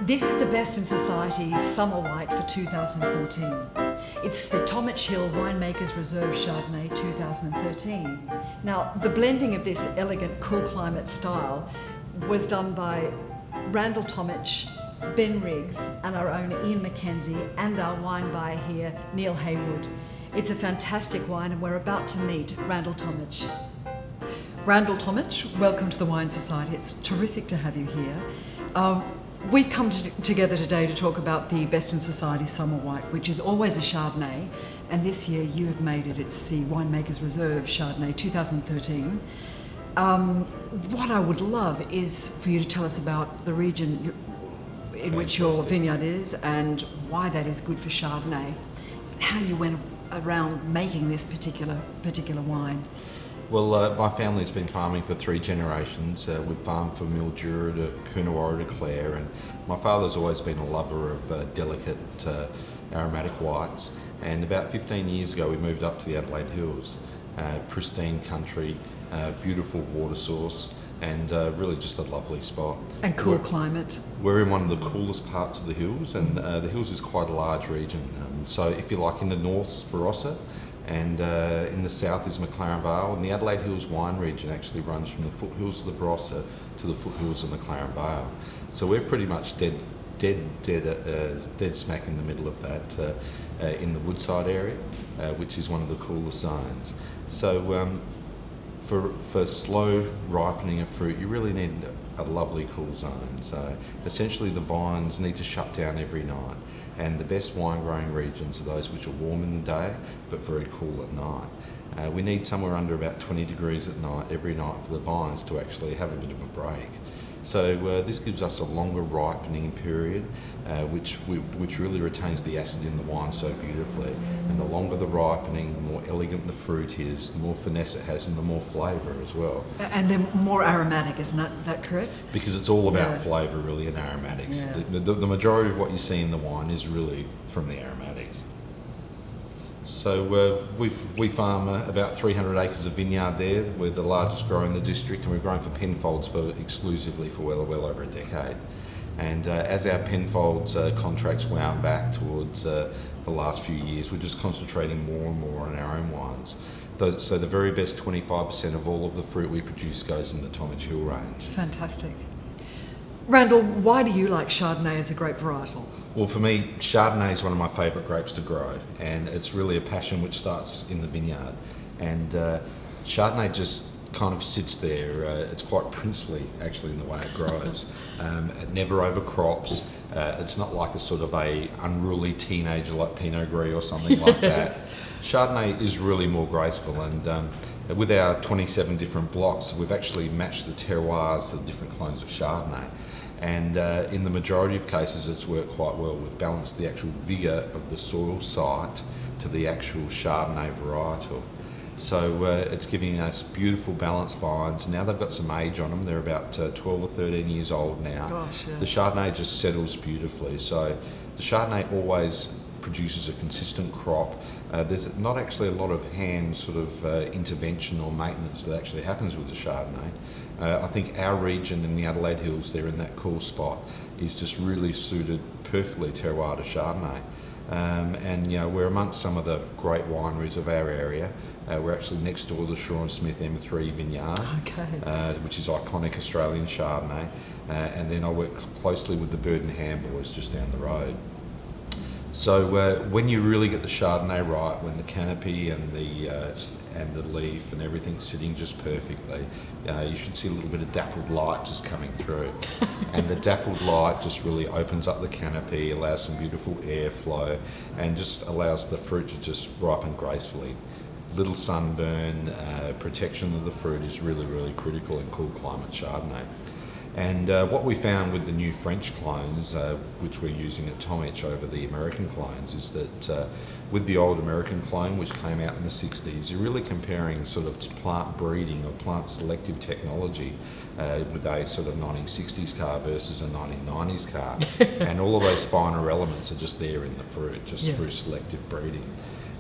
This is the Best in Society Summer White for 2014. It's the Tomich Hill Winemakers Reserve Chardonnay 2013. Now, the blending of this elegant, cool climate style was done by Randal Tomich, Ben Riggs, and our own Ian McKenzie, and our wine buyer here, Neil Haywood. It's a fantastic wine, and we're about to meet Randal Tomich. Randal Tomich, welcome to the Wine Society. It's terrific to have you here. We've come together today to talk about the Best in Society Summer White, which is always a Chardonnay, and this year you have made it. It's the Winemakers Reserve Chardonnay 2013. What I would love is for you to tell us about the region in which your vineyard is and why that is good for Chardonnay, and how you went around making this particular wine. Well, my family's been farming for 3 generations. We've farmed from Mildura to Coonawarra to Clare, and my father's always been a lover of delicate aromatic whites. And about 15 years ago we moved up to the Adelaide Hills. Pristine country, beautiful water source, and really just a lovely spot. And cool climate. We're in one of the coolest parts of the hills, and the hills is quite a large region. So if you like, in the north's Barossa, and in the south is McLaren Vale, and the Adelaide Hills wine region actually runs from the foothills of the Barossa to the foothills of McLaren Vale. So we're pretty much dead smack in the middle of that, in the Woodside area, which is one of the coolest zones. So for slow ripening of fruit, you really need a lovely cool zone. So essentially the vines need to shut down every night, and the best wine growing regions are those which are warm in the day but very cool at night. We need somewhere under about 20 degrees at night every night for the vines to actually have a bit of a break. So this gives us a longer ripening period, which really retains the acid in the wine so beautifully. And the longer the ripening, the more elegant the fruit is, the more finesse it has, and the more flavour as well. And they're more aromatic, isn't that correct? Because it's all about flavour really, and aromatics. Yeah. The majority of what you see in the wine is really from the aromatics. So we farm about 300 acres of vineyard there. We're the largest grower in the district, and we've grown for Penfolds exclusively for well over a decade. And as our Penfolds contracts wound back towards the last few years, we're just concentrating more and more on our own wines. So the very best 25% of all of the fruit we produce goes in the Tomich Hill range. Fantastic. Randal, why do you like Chardonnay as a grape varietal? Well, for me, Chardonnay is one of my favourite grapes to grow, and it's really a passion which starts in the vineyard. And Chardonnay just kind of sits there. It's quite princely, actually, in the way it grows. It never overcrops. It's not like a sort of a unruly teenager like Pinot Gris or something like that. Chardonnay is really more graceful, and with our 27 different blocks, we've actually matched the terroirs to the different clones of Chardonnay. And in the majority of cases, it's worked quite well. We've balanced the actual vigour of the soil site to the actual Chardonnay varietal. So it's giving us beautiful balanced vines. Now they've got some age on them. They're about 12 or 13 years old now. Gosh, yeah. The Chardonnay just settles beautifully. So the Chardonnay always produces a consistent crop. There's not actually a lot of hand sort of intervention or maintenance that actually happens with the Chardonnay. I think our region in the Adelaide Hills, there in that cool spot, is just really suited perfectly terroir to Chardonnay. And you know, we're amongst some of the great wineries of our area. We're actually next door to the Shaw and Smith M3 vineyard, which is iconic Australian Chardonnay. And then I work closely with the Bird and Ham boys just down the road. So when you really get the Chardonnay right, when the canopy and the leaf and everything's sitting just perfectly, you should see a little bit of dappled light just coming through. And the dappled light just really opens up the canopy, allows some beautiful airflow, and just allows the fruit to just ripen gracefully. Little sunburn, protection of the fruit is really, really critical in cool climate Chardonnay. And what we found with the new French clones, which we're using at Tomich over the American clones, is that with the old American clone, which came out in the 60s, you're really comparing sort of plant breeding or plant selective technology with a sort of 1960s car versus a 1990s car. And all of those finer elements are just there in the fruit, just through selective breeding.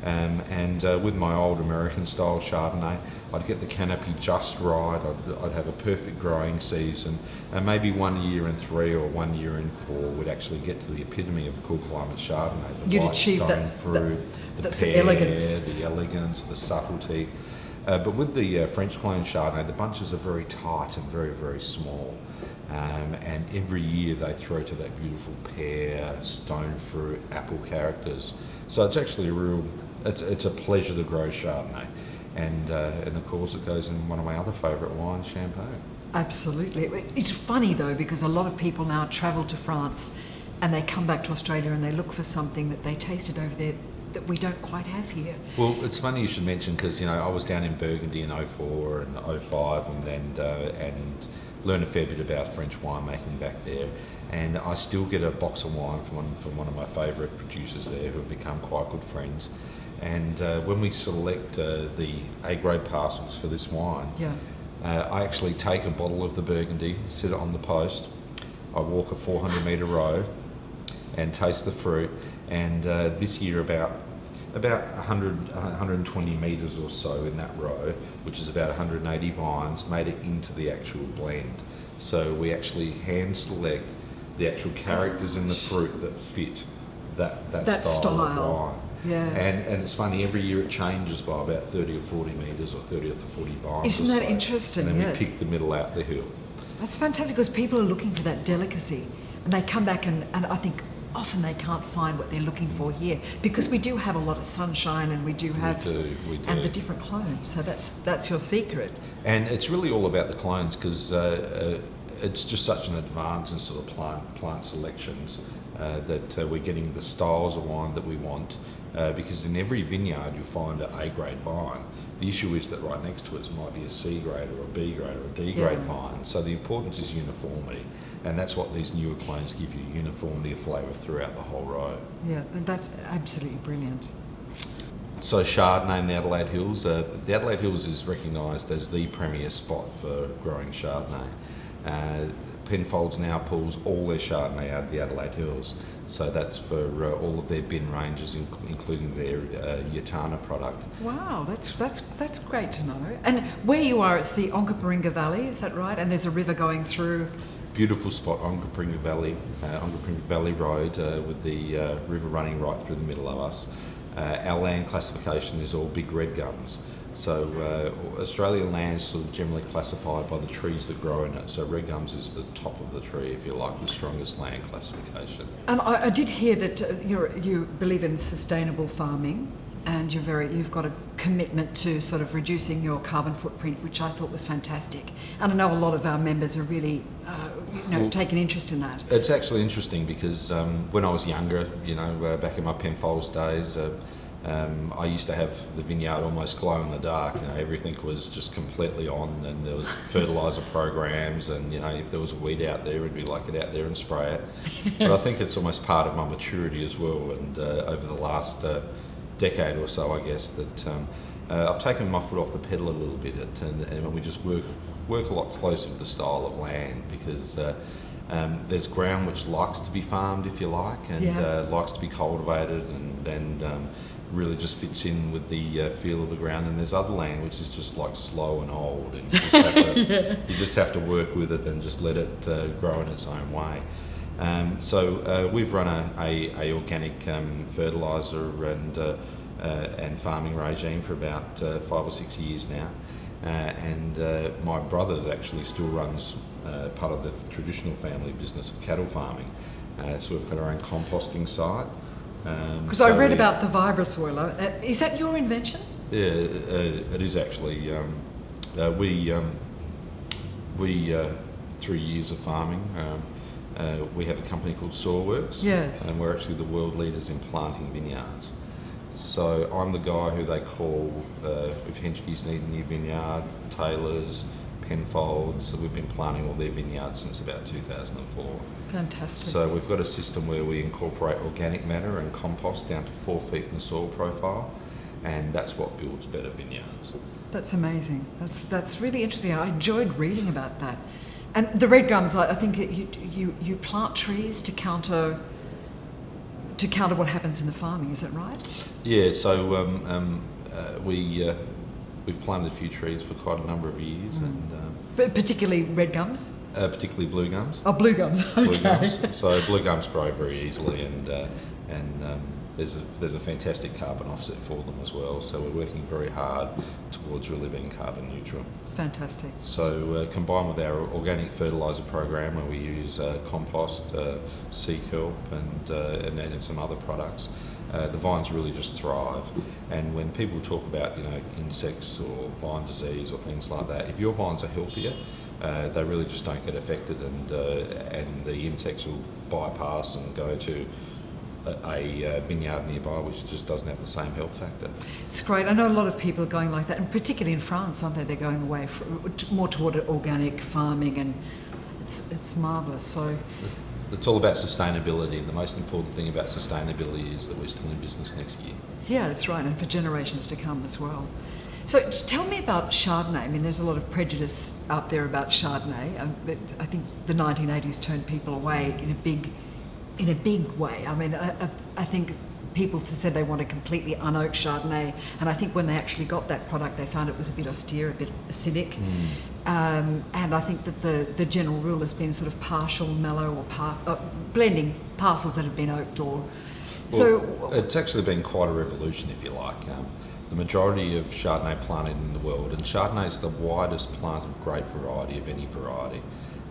With my old American style Chardonnay, I'd get the canopy just right. I'd have a perfect growing season, and maybe 1 year in 3 or 1 year in 4 would actually get to the epitome of cool climate Chardonnay. The You'd white achieve stone that, fruit, that's pear, the elegance. the elegance, the subtlety. But with the French clone Chardonnay, the bunches are very tight and very, very small. And every year they throw to that beautiful pear, stone fruit, apple characters. So it's actually it's a pleasure to grow Chardonnay. And of course it goes in one of my other favourite wines, Champagne. Absolutely. It's funny though, because a lot of people now travel to France and they come back to Australia and they look for something that they tasted over there that we don't quite have here. Well, it's funny you should mention, because I was down in Burgundy in 04 and 05 and learned a fair bit about French winemaking back there, and I still get a box of wine from one of my favourite producers there who have become quite good friends. And when we select the A-grade parcels for this wine, I actually take a bottle of the Burgundy, sit it on the post, I walk a 400 metre row and taste the fruit, and this year about 120 metres or so in that row, which is about 180 vines, made it into the actual blend. So we actually hand select the actual characters in the fruit that fit that style of wine. Yeah. And it's funny, every year it changes by about 30 or 40 metres or 30 or 40 vines. Isn't that interesting? And then we pick the middle out the hill. That's fantastic, because people are looking for that delicacy and they come back and I think often they can't find what they're looking for here, because we do have a lot of sunshine and we do have we do. And the different clones. So that's your secret. And it's really all about the clones, because it's just such an advance in sort of plant selections that we're getting the styles of wine that we want. Because in every vineyard you'll find an A-grade vine. The issue is that right next to it might be a C-grade or a B-grade or a D-grade vine. So the importance is uniformity, and that's what these newer clones give you, uniformity of flavour throughout the whole row. Yeah, that's absolutely brilliant. So Chardonnay in the Adelaide Hills. The Adelaide Hills is recognised as the premier spot for growing Chardonnay. Penfolds now pulls all their Chardonnay out of the Adelaide Hills. So that's for all of their bin ranges, including their Yatana product. Wow, that's great to know. And where you are, it's the Onkaparinga Valley, is that right? And there's a river going through. Beautiful spot, Onkaparinga Valley Road, with the river running right through the middle of us. Our land classification is all big red gums. So Australian land is sort of generally classified by the trees that grow in it. So red gums is the top of the tree, if you like, the strongest land classification. And I did hear that you believe in sustainable farming, and you've got a commitment to sort of reducing your carbon footprint, which I thought was fantastic. And I know a lot of our members are really taking interest in that. It's actually interesting because when I was younger, back in my Penfolds days, I used to have the vineyard almost glow in the dark. Everything was just completely on, and there was fertiliser programs, and if there was a weed out there, we'd be like, get out there and spray it. But I think it's almost part of my maturity as well, and over the last decade or so, I guess, that I've taken my foot off the pedal a little bit, and we just work a lot closer to the style of land, because there's ground which likes to be farmed, if you like, and likes to be cultivated, and really just fits in with the feel of the ground. And there's other land which is just like slow and old, and you just have to work with it and just let it grow in its own way. So we've run a organic fertiliser and farming regime for about 5 or 6 years now, and my brother actually still runs part of the traditional family business of cattle farming. So we've got our own composting site. Because I read about the Vibra-Soiler. Is that your invention? Yeah, it is actually. We through years of farming, we have a company called Soilworks. Yes. And we're actually the world leaders in planting vineyards. So I'm the guy who they call if Henschke's need a new vineyard, Taylor's, Penfolds. So we've been planting all their vineyards since about 2004. Fantastic. So we've got a system where we incorporate organic matter and compost down to 4 feet in the soil profile, and that's what builds better vineyards. That's amazing. That's really interesting. I enjoyed reading about that. And the red gums, I think that you plant trees to counter to counter what happens in the farming. Is that right? Yeah, so we've planted a few trees for quite a number of years, and But particularly red gums? particularly blue gums. Oh, blue gums, okay. Blue gums. So blue gums grow very easily, and there's a fantastic carbon offset for them as well. So we're working very hard towards really being carbon neutral. It's fantastic. So combined with our organic fertiliser program, where we use compost, sea kelp, and some other products, the vines really just thrive. And when people talk about insects or vine disease or things like that, if your vines are healthier, they really just don't get affected, and the insects will bypass and go to a vineyard nearby, which just doesn't have the same health factor. It's great. I know a lot of people are going like that, and particularly in France, aren't they? They're going away more toward organic farming, and it's marvellous. So it's all about sustainability, and the most important thing about sustainability is that we're still in business next year. yeah, that's right, and for generations to come as well. So tell me about Chardonnay. I mean, there's a lot of prejudice out there about Chardonnay. I think the 1980s turned people away in a big way. I mean, I think people said they wanted completely unoaked Chardonnay, and I think when they actually got that product, they found it was a bit austere, a bit acidic. And I think that the general rule has been sort of partial mellow or blending parcels that have been oaked or. Well, it's actually been quite a revolution, if you like. The majority of Chardonnay planted in the world, and Chardonnay is the widest planted grape variety of any variety,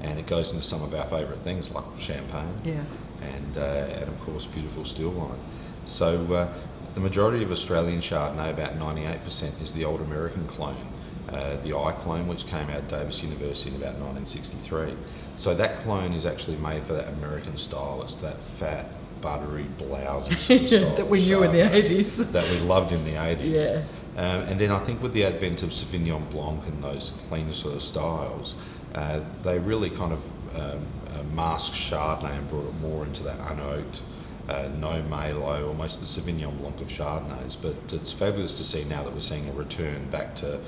and it goes into some of our favourite things like champagne, and of course beautiful still wine. So the majority of Australian Chardonnay, about 98%, is the old American clone, the I clone, which came out of Davis University in about 1963. So that clone is actually made for that American style. It's that fat, buttery, blousy sort of style that we knew in the 80s. That we loved in the 80s. Yeah. And then I think with the advent of Sauvignon Blanc and those cleaner sort of styles, they really kind of masked Chardonnay and brought it more into that unoaked, no malo, almost the Sauvignon Blanc of Chardonnays. But it's fabulous to see now that we're seeing a return back to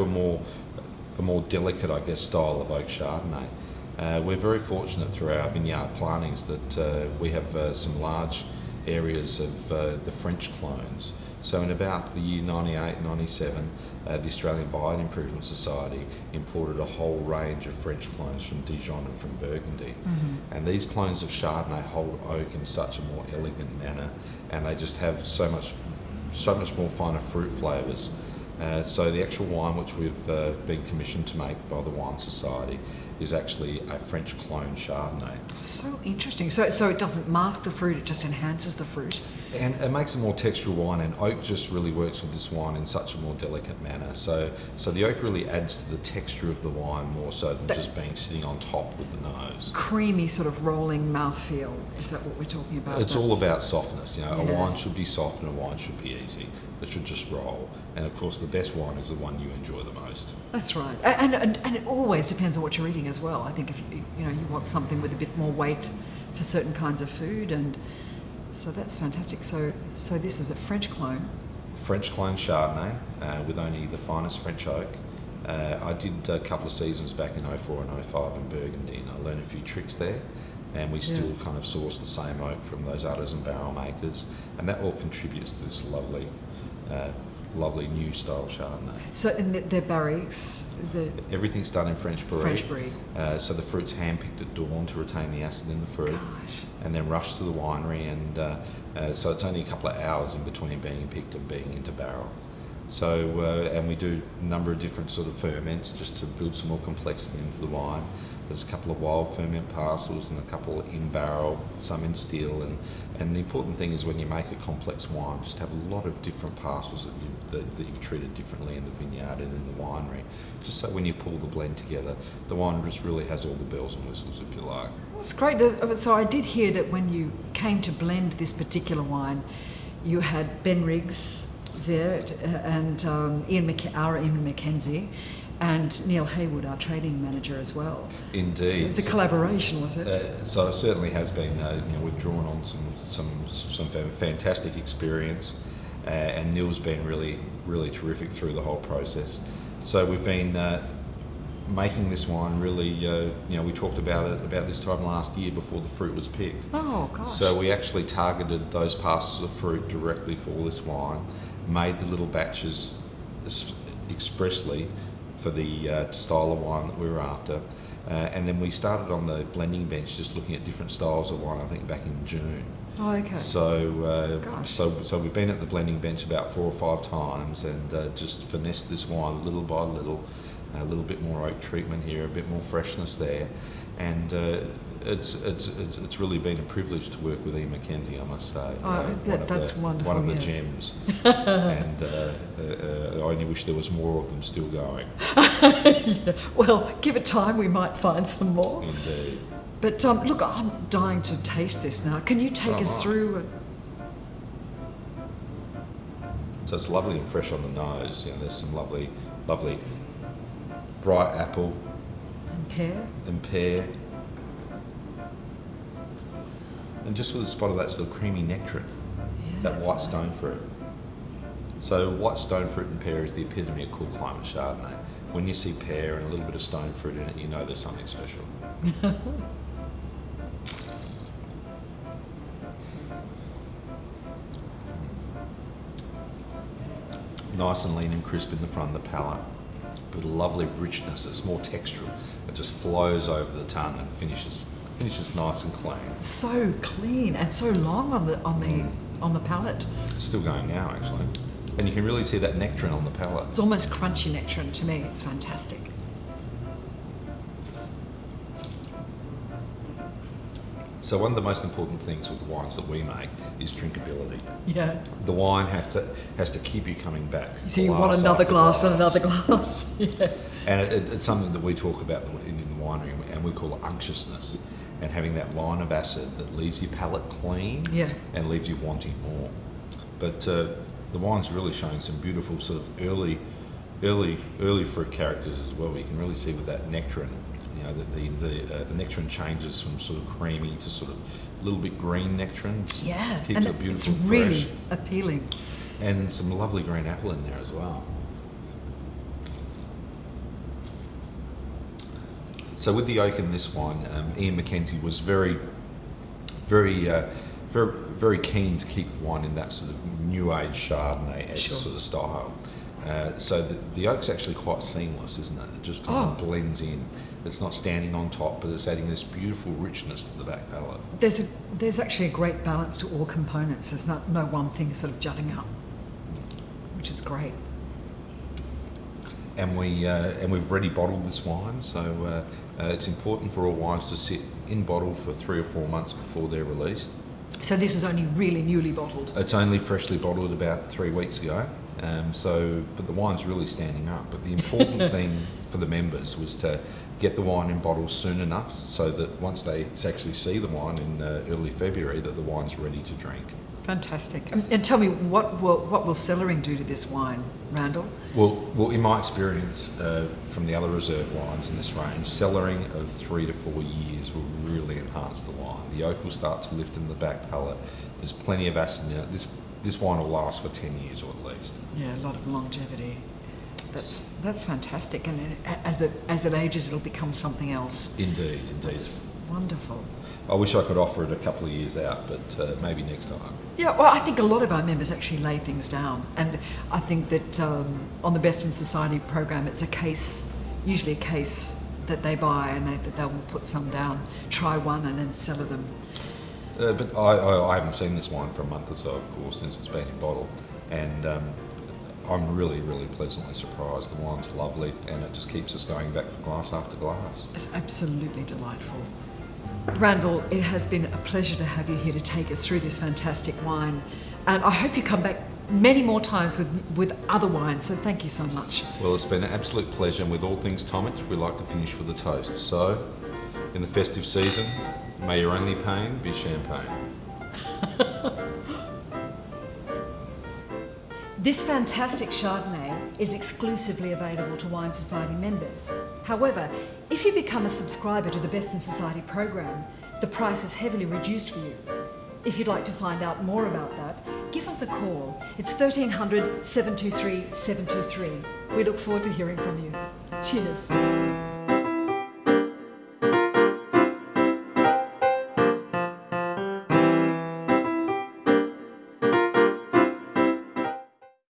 a more delicate, I guess, style of oak Chardonnay. We're very fortunate through our vineyard plantings that we have some large areas of the French clones. So in about the year 98, 97, the Australian Vine Improvement Society imported a whole range of French clones from Dijon and from Burgundy. And these clones of Chardonnay hold oak in such a more elegant manner, and they just have so much more finer fruit flavours. So the actual wine which we've been commissioned to make by the Wine Society is actually a French clone Chardonnay. So interesting. So it doesn't mask the fruit, it just enhances the fruit. And it makes a more textural wine, and oak just really works with this wine in such a more delicate manner. So the oak really adds to the texture of the wine more so than just being sitting on top with the nose. Creamy sort of rolling mouthfeel, is that what we're talking about? It's all about softness. A wine should be soft and a wine should be easy. It should just roll. And of course the best wine is the one you enjoy the most. That's right. And it always depends on what you're eating as well. I think if you want something with a bit more weight for certain kinds of food, and so that's fantastic. So this is a French clone. French clone Chardonnay with only the finest French oak. I did a couple of seasons back in 04 and 05 in Burgundy, and I learned a few tricks there. And we still kind of source the same oak from those artisan barrel makers, and that all contributes to this lovely new style Chardonnay. So in their barriques, everything's done in French barrique. French barrique. So the fruit's hand-picked at dawn to retain the acid in the fruit, and then rushed to the winery, and so it's only a couple of hours in between being picked and being into barrel. So and we do a number of different sort of ferments just to build some more complexity into the wine. There's a couple of wild ferment parcels and a couple in barrel, some in still, and the important thing is when you make a complex wine, just have a lot of different parcels that you've treated differently in the vineyard and in the winery, just so when you pull the blend together, the wine just really has all the bells and whistles, if you like. Well, it's great. So I did hear that when you came to blend this particular wine, you had Ben Riggs there and Ian McKenzie. And Neil Haywood, our trading manager, as well. Indeed, so it's a collaboration, was it? So it certainly has been. We've drawn on some fantastic experience, and Neil's been really terrific through the whole process. So we've been making this wine really, we talked about this time last year before the fruit was picked. Oh, gosh. So we actually targeted those parcels of fruit directly for this wine, made the little batches expressly for the style of wine that we were after. And then we started on the blending bench just looking at different styles of wine, I think back in June. Oh, okay. So we've been at the blending bench about 4 or 5 times and just finessed this wine little by little. A little bit more oak treatment here, a bit more freshness there, and it's really been a privilege to work with Ian Mackenzie, I must say. That's wonderful. One of the yes. gems, and I only wish there was more of them still going. Yeah. Well, give it time, we might find some more. Indeed. But look, I'm dying to taste this now. Can you take us through? So it's lovely and fresh on the nose. There's some lovely bright apple and pear, and just with a spot of that sort of creamy nectarine, that white stone fruit. So white stone fruit and pear is the epitome of cool climate Chardonnay. When you see pear and a little bit of stone fruit in it, you know there's something special. Nice and lean and crisp in the front of the palate. With a lovely richness, it's more textural. It just flows over the tongue and finishes nice and clean. So clean and so long on the palate. It's still going now, actually, and you can really see that nectarine on the palate. It's almost crunchy nectarine to me. It's fantastic. So one of the most important things with the wines that we make is drinkability. Yeah. The wine has to keep you coming back. So you want another glass and another glass. Yeah. And it's something that we talk about in the winery, and we call it unctuousness, and having that line of acid that leaves your palate clean and leaves you wanting more. But the wine's really showing some beautiful sort of early fruit characters as well. You can really see with that nectarine. The nectarine changes from sort of creamy to sort of a little bit green nectarine. Yeah, keeps and it beautiful, it's really fresh, appealing. and some lovely green apple in there as well. So with the oak in this wine, Ian Mackenzie was very keen to keep the wine in that sort of new age Chardonnay-esque sort of style. So the oak's actually quite seamless, isn't it? It just kind of blends in. It's not standing on top, but it's adding this beautiful richness to the back palate. There's actually a great balance to all components. There's no one thing sort of jutting out, which is great. And we've ready bottled this wine, so it's important for all wines to sit in bottle for 3 or 4 months before they're released. So this is only really newly bottled? It's only freshly bottled about 3 weeks ago. But the wine's really standing up. But the important thing for the members was to get the wine in bottles soon enough so that once they actually see the wine in early February, that the wine's ready to drink. Fantastic. And tell me, what will cellaring do to this wine, Randal? Well, in my experience from the other reserve wines in this range, cellaring of 3 to 4 years will really enhance the wine. The oak will start to lift in the back palate. There's plenty of acid in it. This wine will last for 10 years or at least. Yeah, a lot of longevity. That's fantastic, and as it ages, it'll become something else. Indeed. That's wonderful. I wish I could offer it a couple of years out, but maybe next time. Yeah, well, I think a lot of our members actually lay things down, and I think that on the Best in Society program, it's usually a case that they buy and they will put some down, try one, and then sell them. But I haven't seen this wine for a month or so, of course, since it's been in bottle, and I'm really, really pleasantly surprised. The wine's lovely, and it just keeps us going back for glass after glass. It's absolutely delightful. Randal, it has been a pleasure to have you here to take us through this fantastic wine, and I hope you come back many more times with other wines, so thank you so much. Well, it's been an absolute pleasure, and with all things Tomich, we like to finish with a toast. So, in the festive season, may your only pain be champagne. This fantastic Chardonnay is exclusively available to Wine Society members. However, if you become a subscriber to the Best in Society program, the price is heavily reduced for you. If you'd like to find out more about that, give us a call. It's 1300 723 723. We look forward to hearing from you. Cheers.